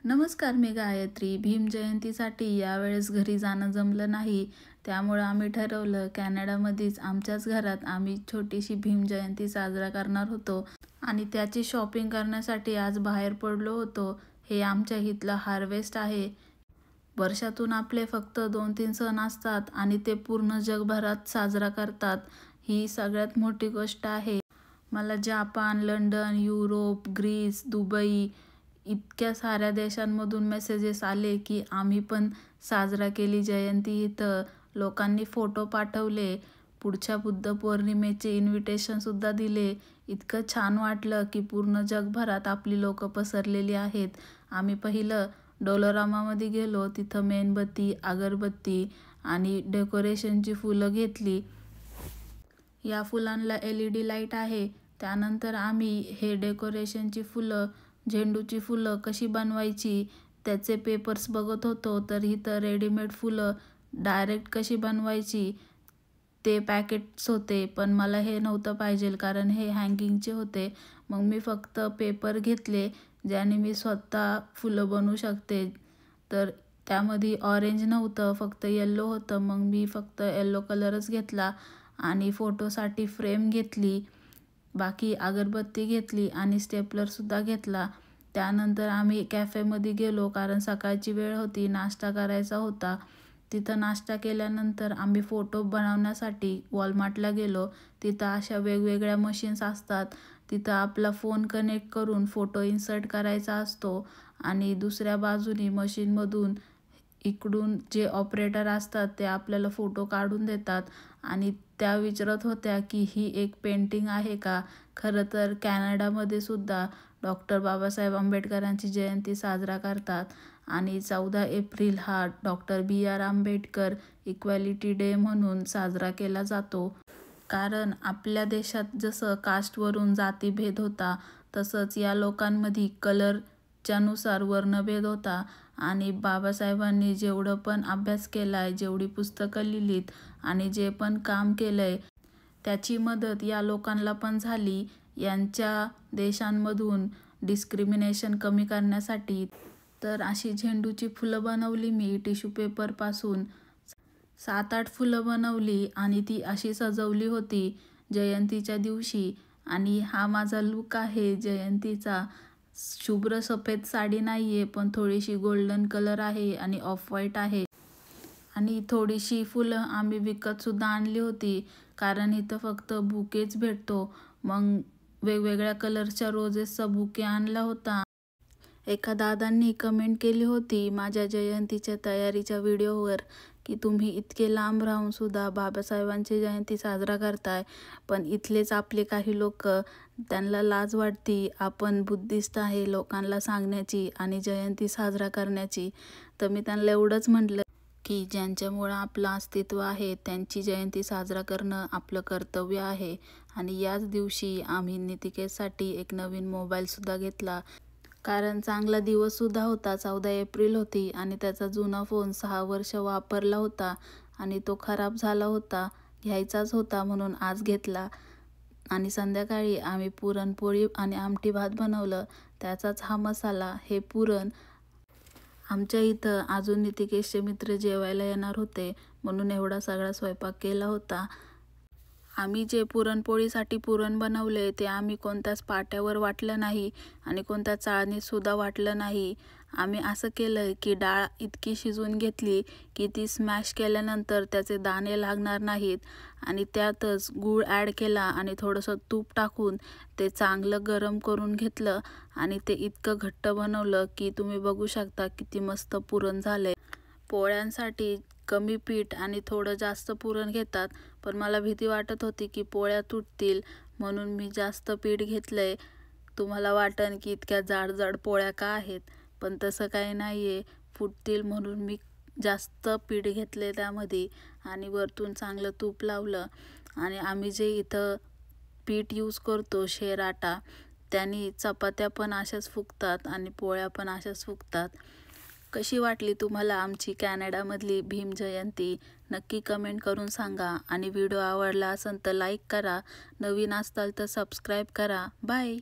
नमस्कार, मी गायत्री. भीम जयंतीसाठी यावेळेस घरी जाणं जमलं नाही, त्यामुळं आम्ही ठरवलं कॅनडामध्येच आमच्याच घरात आम्ही छोटीशी भीम जयंती साजरा करणार होतो आणि त्याची शॉपिंग करण्यासाठी आज बाहेर पडलो होतो. हे आमच्या इथलं हार्वेस्ट आहे. वर्षातून आपले फक्त 2-3 सण असतात आणि ते पूर्ण जगभरात साजरा करतात. ही सगळ्यात मोठी गोष्ट आहे. मला Japan, London, Europe, Greece, Dubai इतक्या साऱ्या देशांमधून मेसेजेस आले की आम्ही पण साजरा केली जयंती इथं. लोकांनी फोटो पाठवले. पुढच्या बुद्ध पौर्णिमेचे इन्व्हिटेशनसुद्धा दिले. इतकं छान वाटलं की पूर्ण जगभरात आपली लोकं पसरलेली आहेत. आम्ही पहिलं डोलोरामामध्ये गेलो. तिथं मेणबत्ती, अगरबत्ती आणि डेकोरेशनची फुलं घेतली. या फुलांना LED लाईट आहे. त्यानंतर आम्ही हे डेकोरेशनची फुलं, झेंडूची फुलं कशी बनवायची त्याचे पेपर्स बघत होतो. तर इथं रेडीमेड फुलं डायरेक्ट कशी बनवायची ते पॅकेट्स होते, पण मला हे नव्हतं पाहिजे कारण हे हँगिंगचे होते. मग मी फक्त पेपर घेतले ज्याने मी स्वतः फुलं बनवू शकते. तर त्यामध्ये ऑरेंज नव्हतं, फक्त येल्लो होतं. मग मी फक्त येल्लो कलरच घेतला आणि फोटोसाठी फ्रेम घेतली. बाकी अगरबत्ती घेतली आणि स्टेपलरसुद्धा घेतला. त्यानंतर आम्ही कॅफेमध्ये गेलो कारण सकाळची वेळ होती, नाश्ता करायचा होता. तिथं नाश्ता केल्यानंतर आम्ही फोटो बनवण्यासाठी वॉलमार्टला गेलो. तिथं अशा वेगवेगळ्या मशीन्स असतात. तिथं आपला फोन कनेक्ट करून फोटो इन्सर्ट करायचा असतो आणि दुसऱ्या बाजूने मशीनमधून इकडून जे ऑपरेटर असतात ते आपल्याला फोटो काढून देतात आणि त्या विचारत होत्या की ही एक पेंटिंग आहे का. खरं तर कॅनडामध्ये सुद्धा डॉक्टर बाबासाहेब आंबेडकरांची जयंती साजरा करतात आणि 14 एप्रिल हा doctor BR Ambedkar equality day म्हणून साजरा केला जातो. कारण आपल्या देशात जसं कास्टवरून जातीभेद होता, तसंच या लोकांमध्ये कलरच्यानुसार वर्णभेद होता आणि बाबासाहेबांनी जेवढं पण अभ्यास केला आहे, जेवढी पुस्तकं लिहिलीत आणि जे पण काम केलं आहे त्याची मदत या लोकांना पण झाली. यांच्या देशांमधून डिस्क्रिमिनेशन कमी करण्यासाठी. तर अशी झेंडूची फुलं बनवली मी टिश्यू पेपरपासून. 7-8 फुलं बनवली आणि ती अशी सजवली होती जयंतीच्या दिवशी. आणि हा माझा लूक आहे जयंतीचा. शुभ्र सफेद साडी नाही आहे, पण थोडीशी गोल्डन कलर आहे आणि ऑफ व्हाईट आहे. आणि थोडीशी फुलं आम्ही विकतसुद्धा आणली होती कारण इथं फक्त बुकेच भेटतो. मग वेगवेगळ्या कलरच्या रोजेसचा बुके आणला होता. एका दादांनी कमेंट केली होती माझ्या जयंतीच्या तयारीच्या व्हिडिओवर की तुम्ही इतके लांब राहून सुद्धा बाबासाहेबांची जयंती साजरा करताय, पण इथलेच आपले काही लोक त्यांना लाज वाटती आपण बुद्धिस्ट आहे लोकांना सांगण्याची आणि जयंती साजरा करण्याची. तर मी त्यांना एवढंच म्हटलं की ज्यांच्यामुळं आपलं अस्तित्व आहे त्यांची जयंती साजरा करणं आपलं कर्तव्य आहे. आणि याच दिवशी आम्ही नितिकेसाठी एक नवीन मोबाईलसुद्धा घेतला कारण चांगला दिवससुद्धा होता. 14 एप्रिल होती आणि त्याचा जुना फोन 6 वर्ष वापरला होता आणि तो खराब झाला होता. घ्यायचाच होता म्हणून आज घेतला. आणि संध्याकाळी आम्ही पुरणपोळी आणि आमटी भात बनवलं. त्याचाच हा मसाला. हे पुरण आमच्या इथं अजून नितिकेशचे मित्र जेवायला येणार होते म्हणून एवढा सगळा स्वयंपाक केला होता. आम्ही जे पुरणपोळीसाठी पुरण बनवले ते आम्ही कोणत्याच पाट्यावर वाटलं नाही आणि कोणत्या चाळणीतसुद्धा वाटलं नाही. आम्ही असं केलं की डाळ इतकी शिजवून घेतली की ती स्मॅश केल्यानंतर त्याचे दाणे लागणार नाहीत आणि त्यातच गूळ ॲड केला आणि थोडंसं तूप टाकून ते चांगलं गरम करून घेतलं आणि ते इतकं घट्ट बनवलं की तुम्ही बघू शकता किती मस्त पुरण झालंय. पोळ्यांसाठी कमी पीठ आणि थोडं जास्त पुरण घेतात, पण मला भीती वाटत होती की पोळ्या तुटतील म्हणून मी जास्त पीठ घेतलंय. तुम्हाला वाटन की इतक्या जाड पोळ्या का आहेत, पण तसं काही नाही आहे. फुटतील म्हणून मी जास्त पीठ घेतले त्यामध्ये आणि वरतून चांगलं तूप लावलं. आणि आम्ही जे इथं पीठ यूज करतो शेर आटा, त्याने चपात्या पण अशाच फुगतात आणि पोळ्या पण अशाच फुगतात. कशी वाटली तुम्हाला आमची कॅनडामधली भीम जयंती नक्की कमेंट करून सांगा आणि व्हिडिओ आवडला असेल तर लाईक करा. नवीन असाल तर सबस्क्राईब करा. बाय.